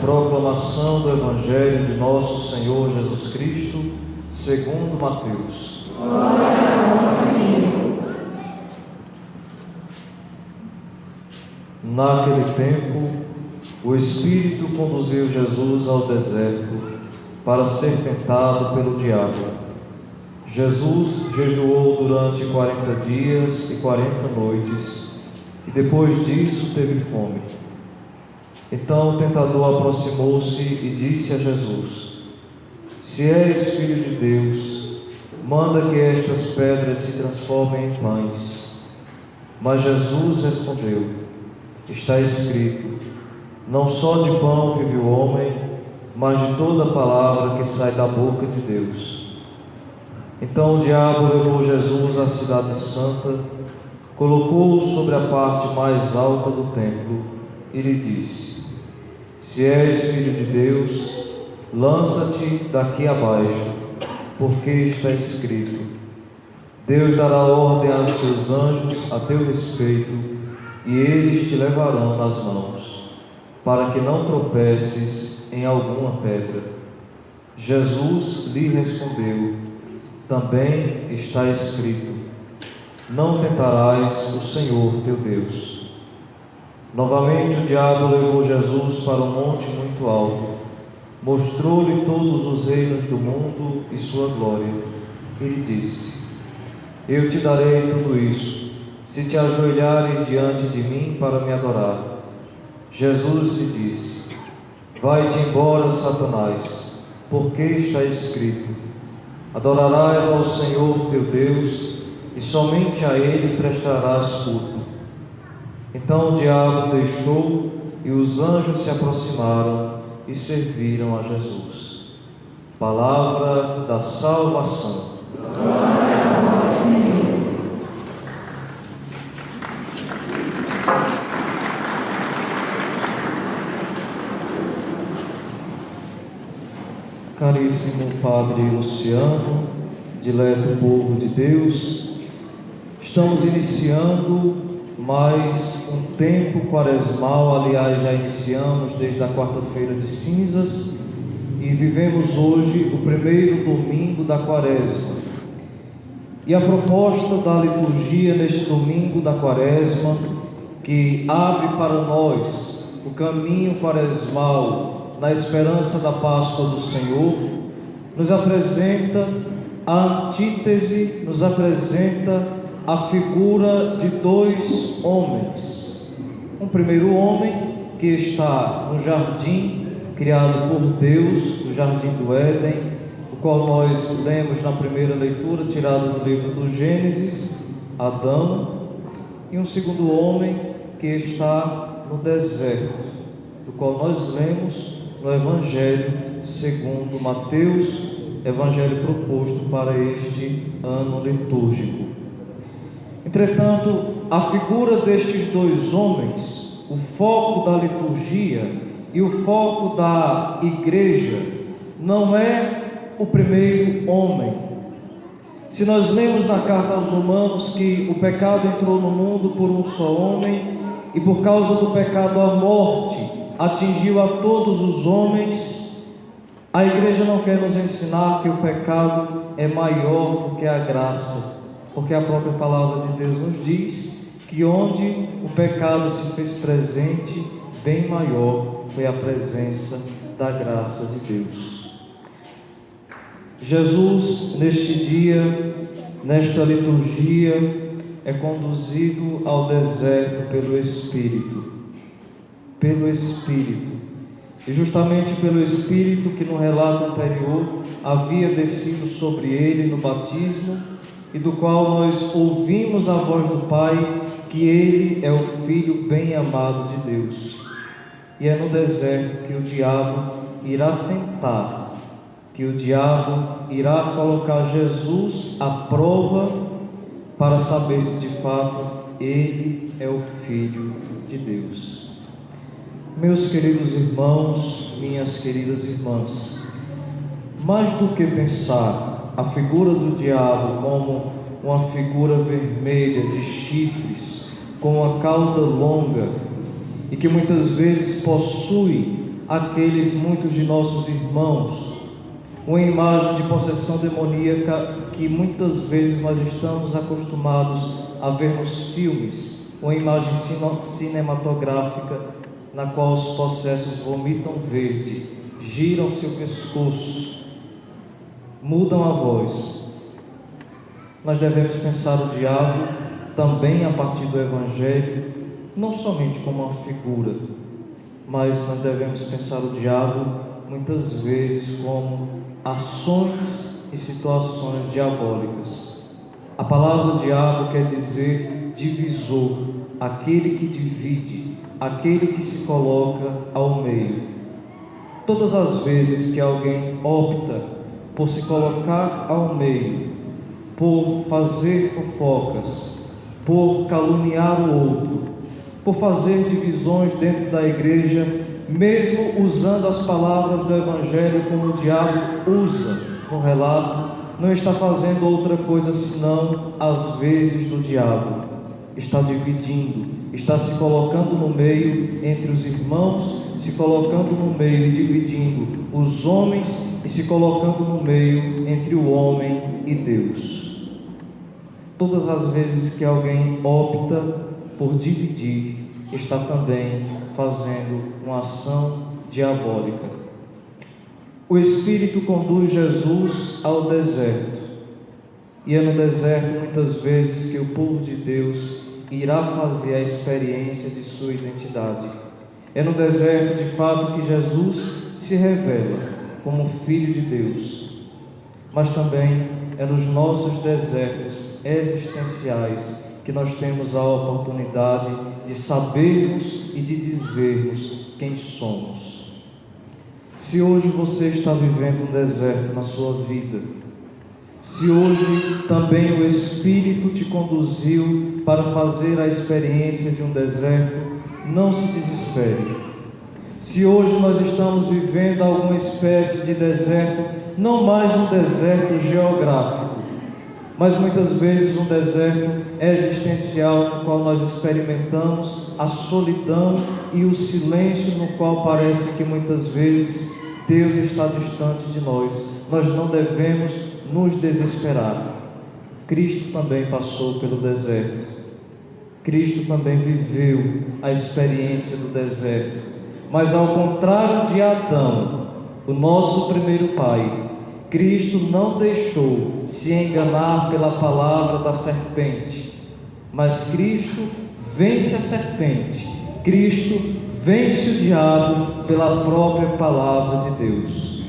Proclamação do Evangelho de nosso Senhor Jesus Cristo, segundo Mateus. Glória a vós, Senhor. Naquele tempo, o Espírito conduziu Jesus ao deserto para ser tentado pelo diabo. Jesus jejuou durante 40 dias e 40 noites, e depois disso teve fome. Então o tentador aproximou-se e disse a Jesus: Se és filho de Deus, manda que estas pedras se transformem em pães. Mas Jesus respondeu: Está escrito: Não só de pão vive o homem, mas de toda palavra que sai da boca de Deus. Então o diabo levou Jesus à cidade santa, colocou-o sobre a parte mais alta do templo e lhe disse: Se és filho de Deus, lança-te daqui abaixo, porque está escrito: Deus dará ordem aos seus anjos a teu respeito, e eles te levarão nas mãos, para que não tropeces em alguma pedra. Jesus lhe respondeu: Também está escrito: Não tentarás o Senhor teu Deus. Novamente o diabo levou Jesus para um monte muito alto, mostrou-lhe todos os reinos do mundo e sua glória, e lhe disse: Eu te darei tudo isso, se te ajoelhares diante de mim para me adorar. Jesus lhe disse: Vai-te embora, Satanás, porque está escrito: Adorarás ao Senhor teu Deus, e somente a Ele prestarás culto. Então o diabo deixou, e os anjos se aproximaram e serviram a Jesus. Palavra da salvação. Glória a vós, Senhor. Caríssimo Padre Luciano, dileto povo de Deus, estamos iniciando mais um tempo quaresmal. Aliás, já iniciamos desde a quarta-feira de cinzas e vivemos hoje o primeiro domingo da quaresma. E a proposta da liturgia neste domingo da quaresma, que abre para nós o caminho quaresmal na esperança da Páscoa do Senhor, nos apresenta a antítese, nos apresenta a figura de dois homens. Um primeiro homem que está no jardim criado por Deus, no jardim do Éden, o qual nós lemos na primeira leitura, tirado do livro do Gênesis, Adão. E um segundo homem que está no deserto, do qual nós lemos no Evangelho segundo Mateus, Evangelho proposto para este ano litúrgico. Entretanto, a figura destes dois homens, o foco da liturgia e o foco da igreja, não é o primeiro homem. Se nós lemos na carta aos Romanos que o pecado entrou no mundo por um só homem, e por causa do pecado a morte atingiu a todos os homens, a igreja não quer nos ensinar que o pecado é maior do que a graça, porque a própria palavra de Deus nos diz que onde o pecado se fez presente, bem maior foi a presença da graça de Deus. Jesus, neste dia, nesta liturgia, é conduzido ao deserto pelo Espírito. Pelo Espírito. E justamente pelo Espírito que no relato anterior havia descido sobre ele no batismo, e do qual nós ouvimos a voz do Pai, que ele é o Filho bem-amado de Deus. E é no deserto que o diabo irá tentar, que o diabo irá colocar Jesus à prova para saber se de fato ele é o Filho de Deus. Meus queridos irmãos, minhas queridas irmãs, mais do que pensar a figura do diabo como uma figura vermelha de chifres, com uma cauda longa e que muitas vezes possui aqueles muitos de nossos irmãos, uma imagem de possessão demoníaca que muitas vezes nós estamos acostumados a ver nos filmes, uma imagem cinematográfica na qual os possessos vomitam verde, giram seu pescoço, mudam a voz. Nós devemos pensar o diabo também a partir do Evangelho, não somente como uma figura, mas nós devemos pensar o diabo muitas vezes como ações e situações diabólicas. A palavra diabo quer dizer divisor, aquele que divide, aquele que se coloca ao meio. Todas as vezes que alguém opta por se colocar ao meio, por fazer fofocas, por caluniar o outro, por fazer divisões dentro da igreja, mesmo usando as palavras do Evangelho como o diabo usa no relato, não está fazendo outra coisa senão as vezes do diabo. Está dividindo, está se colocando no meio entre os irmãos, se colocando no meio e dividindo os homens e se colocando no meio entre o homem e Deus. Todas as vezes que alguém opta por dividir, está também fazendo uma ação diabólica. O Espírito conduz Jesus ao deserto, e é no deserto muitas vezes que o povo de Deus irá fazer a experiência de sua identidade. É no deserto de fato que Jesus se revela como Filho de Deus, mas também é nos nossos desertos existenciais que nós temos a oportunidade de sabermos e de dizermos quem somos. Se hoje você está vivendo um deserto na sua vida, se hoje também o Espírito te conduziu para fazer a experiência de um deserto, não se desespere. Se hoje nós estamos vivendo alguma espécie de deserto, não mais um deserto geográfico, mas muitas vezes um deserto existencial no qual nós experimentamos a solidão e o silêncio, no qual parece que muitas vezes Deus está distante de nós. Nós não devemos nos desesperar. Cristo também passou pelo deserto. Cristo também viveu a experiência do deserto. Mas ao contrário de Adão, o nosso primeiro pai, Cristo não deixou se enganar pela palavra da serpente, mas Cristo vence a serpente, Cristo vence o diabo pela própria palavra de Deus.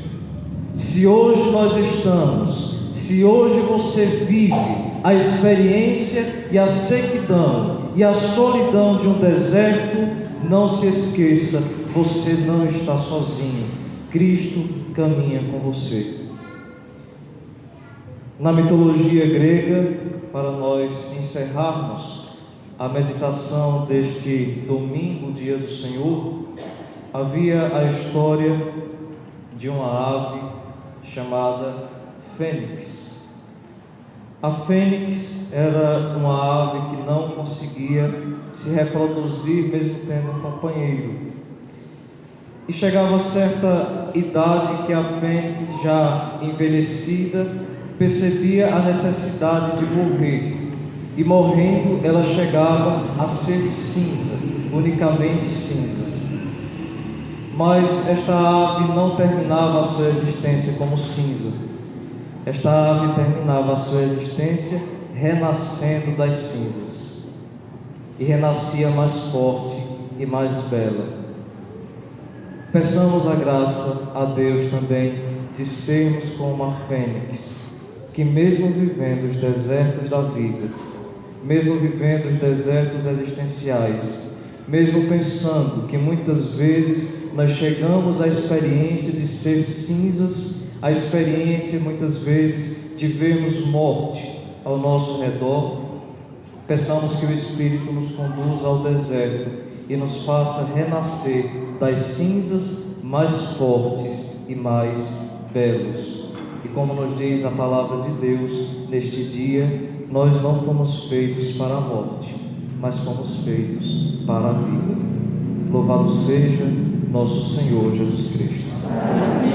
Se hoje nós estamos, se hoje você vive a experiência e a sequidão e a solidão de um deserto, não se esqueça, você não está sozinho, Cristo caminha com você. Na mitologia grega, para nós encerrarmos a meditação deste domingo, dia do Senhor, havia a história de uma ave chamada Fênix. A fênix era uma ave que não conseguia se reproduzir mesmo tendo um companheiro. E chegava certa idade que a fênix, já envelhecida, percebia a necessidade de morrer. E morrendo, ela chegava a ser cinza, unicamente cinza. Mas esta ave não terminava a sua existência como cinza. Esta ave terminava a sua existência renascendo das cinzas. E renascia mais forte e mais bela. Peçamos a graça a Deus também de sermos como a fênix, que mesmo vivendo os desertos da vida, mesmo vivendo os desertos existenciais, mesmo pensando que muitas vezes nós chegamos à experiência de ser cinzas, à experiência muitas vezes de vermos morte ao nosso redor, peçamos que o Espírito nos conduza ao deserto e nos faça renascer das cinzas mais fortes e mais belos. E como nos diz a palavra de Deus, neste dia, nós não fomos feitos para a morte, mas fomos feitos para a vida. Louvado seja nosso Senhor Jesus Cristo.